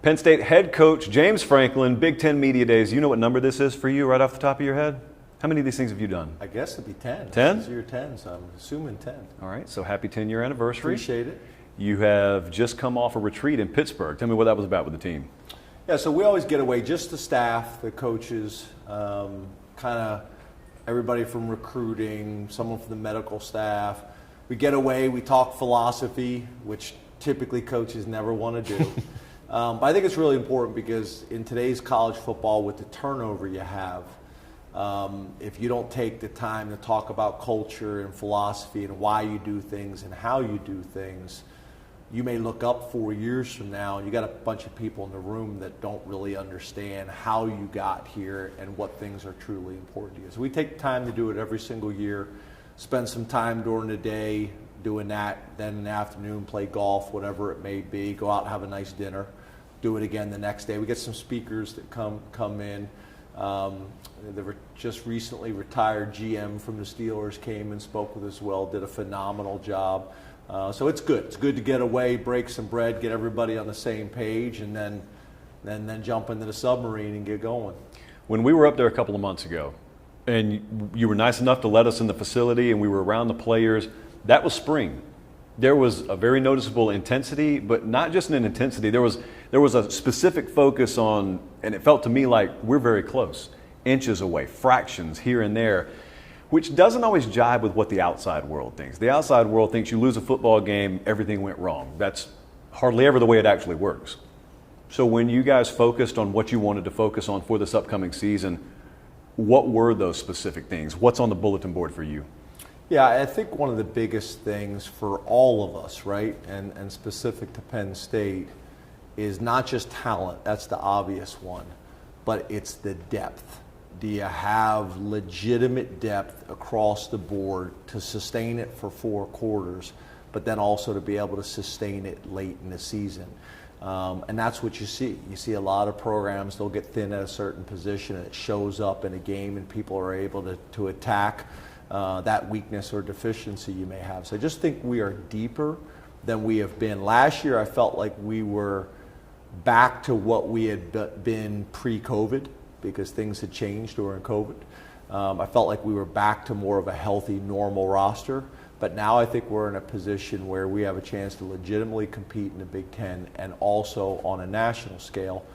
Penn State head coach James Franklin, Big Ten Media Days. You know what number this is for you right off the top of your head? How many of these things have you done? I guess it'd be 10. 10? This is year 10, so I'm assuming 10. All right, so happy 10-year anniversary. Appreciate it. You have just come off a retreat in Pittsburgh. Tell me what that was about with the team. Yeah, so we always get away, just the staff, the coaches, kind of everybody from recruiting, someone from the medical staff. We get away, we talk philosophy, which typically coaches never want to do. But I think it's really important because in today's college football, with the turnover you have, if you don't take the time to talk about culture and philosophy and why you do things and how you do things, you may look up 4 years from now and you got a bunch of people in the room that don't really understand how you got here and what things are truly important to you. So we take time to do it every single year, spend some time during the day doing that, then in the afternoon play golf, whatever it may be, go out and have a nice dinner, do it again the next day. We get some speakers that come in. The just recently retired GM from the Steelers came and spoke with us well, did a phenomenal job. So it's good. It's good to get away, break some bread, get everybody on the same page, and then jump into the submarine and get going. When we were up there a couple of months ago, and you were nice enough to let us in the facility, and we were around the players, that was spring. There was a very noticeable intensity, but not just an intensity. There was a specific focus on, and it felt to me like we're very close, inches away, fractions here and there, which doesn't always jibe with what the outside world thinks. The outside world thinks you lose a football game, everything went wrong. That's hardly ever the way it actually works. So when you guys focused on what you wanted to focus on for this upcoming season, what were those specific things? What's on the bulletin board for you? Yeah, I think one of the biggest things for all of us, right, and specific to Penn State, is not just talent, that's the obvious one, but it's the depth. Do you have legitimate depth across the board to sustain it for 4 quarters, but then also to be able to sustain it late in the season? And that's what you see. You see a lot of programs, they'll get thin at a certain position and it shows up in a game and people are able to attack that weakness or deficiency you may have. So I just think we are deeper than we have been. Last year I felt like we were back to what we had been pre-COVID because things had changed during COVID. I felt like we were back to more of a healthy, normal roster. But now I think we're in a position where we have a chance to legitimately compete in the Big Ten and also on a national scale.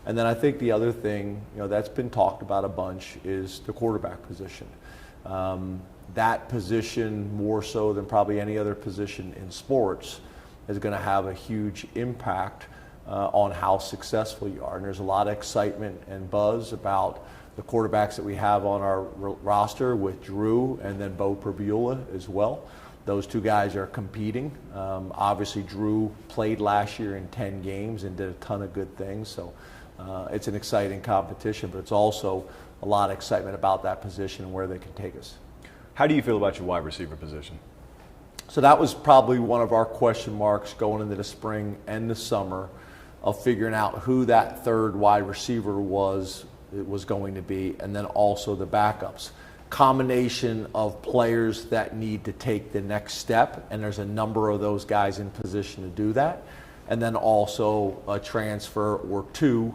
And then I think the other thing, that's been talked about a bunch is the quarterback position. That position, more so than probably any other position in sports, is going to have a huge impact on how successful you are. And there's a lot of excitement and buzz about the quarterbacks that we have on our roster with Drew and then Bo Prabula as well. Those 2 guys are competing. Obviously, Drew played last year in 10 games and did a ton of good things. So it's an exciting competition, but it's also a lot of excitement about that position and where they can take us. How do you feel about your wide receiver position? So that was probably one of our question marks going into the spring and the summer of figuring out who that third wide receiver was going to be, and then also the backups. Combination of players that need to take the next step, and there's a number of those guys in position to do that. And then also a transfer or 2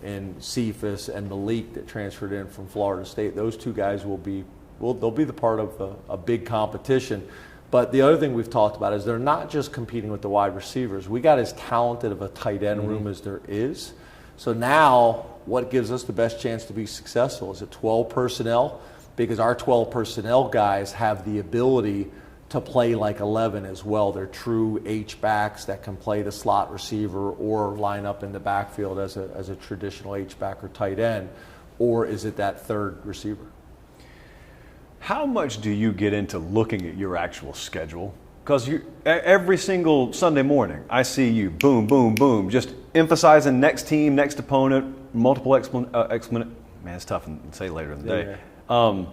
in Cephas and Malik that transferred in from Florida State. Those 2 guys they'll be the part of a big competition. But the other thing we've talked about is they're not just competing with the wide receivers. We got as talented of a tight end room as there is. So now what gives us the best chance to be successful? Is it 12 personnel? Because our 12 personnel guys have the ability to play like 11 as well. They're true H-backs that can play the slot receiver or line up in the backfield as a traditional H-back or tight end. Or is it that third receiver? How much do you get into looking at your actual schedule? Because every single Sunday morning, I see you, boom, boom, boom, just emphasizing next team, next opponent, multiple Man, it's tough to say later in the day. Yeah.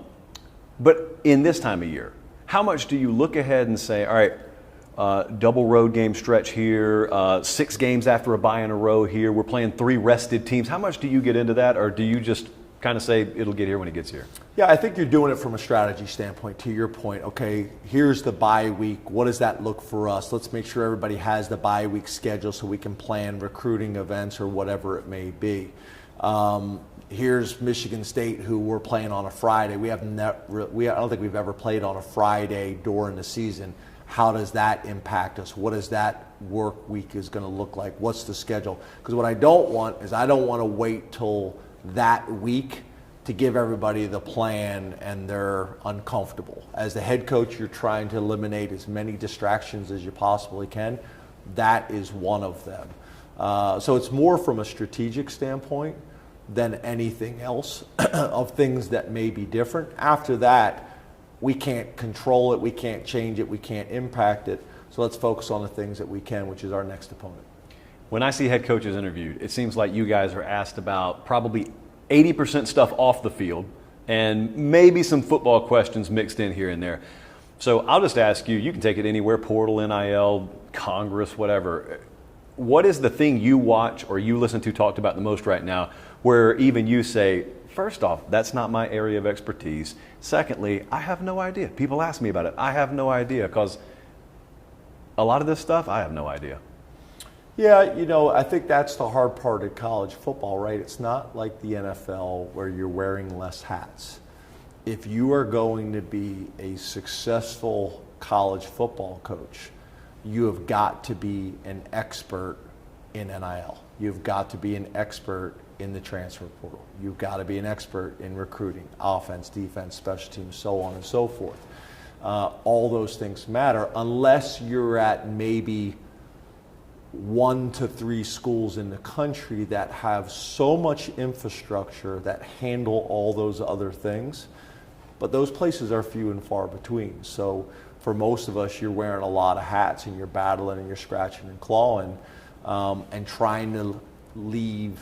But in this time of year, how much do you look ahead and say, all right, double road game stretch here, 6 games after a bye in a row here, we're playing 3 rested teams. How much do you get into that, or do you just kind of say it'll get here when it gets here? Yeah, I think you're doing it from a strategy standpoint. To your point, okay, here's the bye week. What does that look for us? Let's make sure everybody has the bye week schedule so we can plan recruiting events or whatever it may be. Here's Michigan State, who we're playing on a Friday. I don't think we've ever played on a Friday during the season. How does that impact us? What does that work week is going to look like? What's the schedule? Because what I don't want is I don't want to wait till that week to give everybody the plan and they're uncomfortable. As the head coach, you're trying to eliminate as many distractions as you possibly can. That is one of them. So it's more from a strategic standpoint than anything else of things that may be different. After that, we can't control it, we can't change it, we can't impact it. So let's focus on the things that we can, which is our next opponent. When I see head coaches interviewed, it seems like you guys are asked about probably 80% stuff off the field and maybe some football questions mixed in here and there. So I'll just ask you, you can take it anywhere, portal, NIL, Congress, whatever. What is the thing you watch or you listen to talked about the most right now where even you say, first off, that's not my area of expertise. Secondly, I have no idea. People ask me about it. I have no idea because a lot of this stuff, I have no idea. Yeah, I think that's the hard part of college football, right? It's not like the NFL where you're wearing less hats. If you are going to be a successful college football coach, you have got to be an expert in NIL. You've got to be an expert in the transfer portal. You've got to be an expert in recruiting, offense, defense, special teams, so on and so forth. All those things matter unless you're at maybe 1 to 3 schools in the country that have so much infrastructure that handle all those other things. But those places are few and far between. So for most of us, you're wearing a lot of hats and you're battling and you're scratching and clawing and trying to lead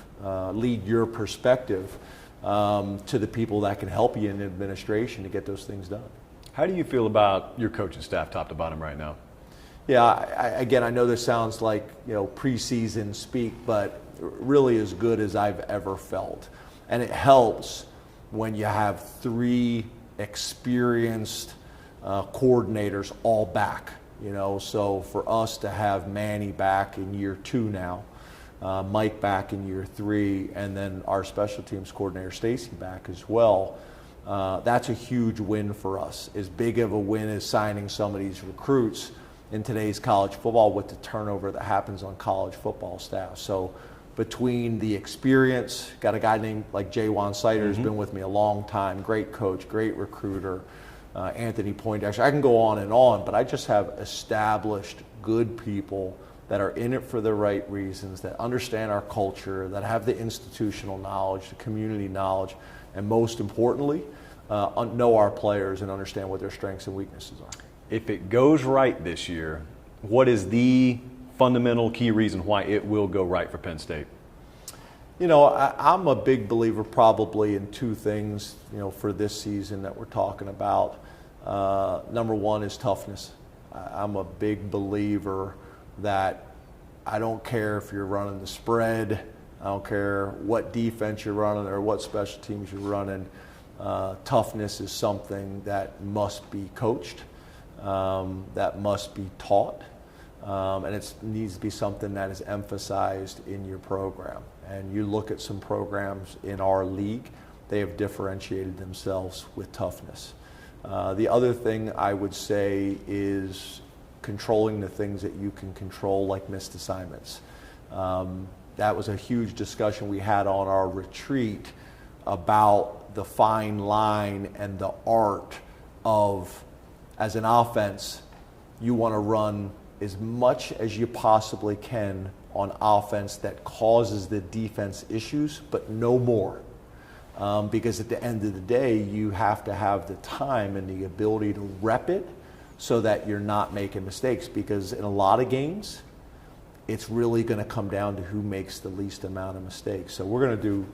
your perspective to the people that can help you in administration to get those things done. How do you feel about your coaching staff top to bottom right now? Yeah, again, I know this sounds like preseason speak, but really as good as I've ever felt. And it helps when you have 3 experienced coordinators all back. So for us to have Manny back in year 2 now, Mike back in year 3, and then our special teams coordinator Stacy back as well. That's a huge win for us. As big of a win as signing some of these recruits in today's college football with the turnover that happens on college football staff. So between the experience, got a guy named like Jaywan Sider who's been with me a long time, great coach, great recruiter, Anthony Poindexter. I can go on, but I just have established good people that are in it for the right reasons, that understand our culture, that have the institutional knowledge, the community knowledge, and most importantly, know our players and understand what their strengths and weaknesses are. If it goes right this year, what is the fundamental key reason why it will go right for Penn State? I'm a big believer probably in 2 things, for this season that we're talking about. Number 1 is toughness. I'm a big believer that I don't care if you're running the spread, I don't care what defense you're running or what special teams you're running. Toughness is something that must be coached, that must be taught, and it needs to be something that is emphasized in your program. And you look at some programs in our league, they have differentiated themselves with toughness. The other thing I would say is controlling the things that you can control, like missed assignments. That was a huge discussion we had on our retreat about the fine line and the art of, as an offense, you want to run as much as you possibly can on offense that causes the defense issues, but no more. Because at the end of the day, you have to have the time and the ability to rep it so that you're not making mistakes. Because in a lot of games, it's really going to come down to who makes the least amount of mistakes. So we're going to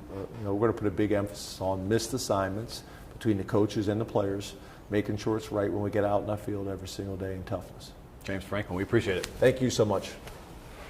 we're going to put a big emphasis on missed assignments between the coaches and the players, making sure it's right when we get out in that field every single day, in toughness. James Franklin, we appreciate it. Thank you so much.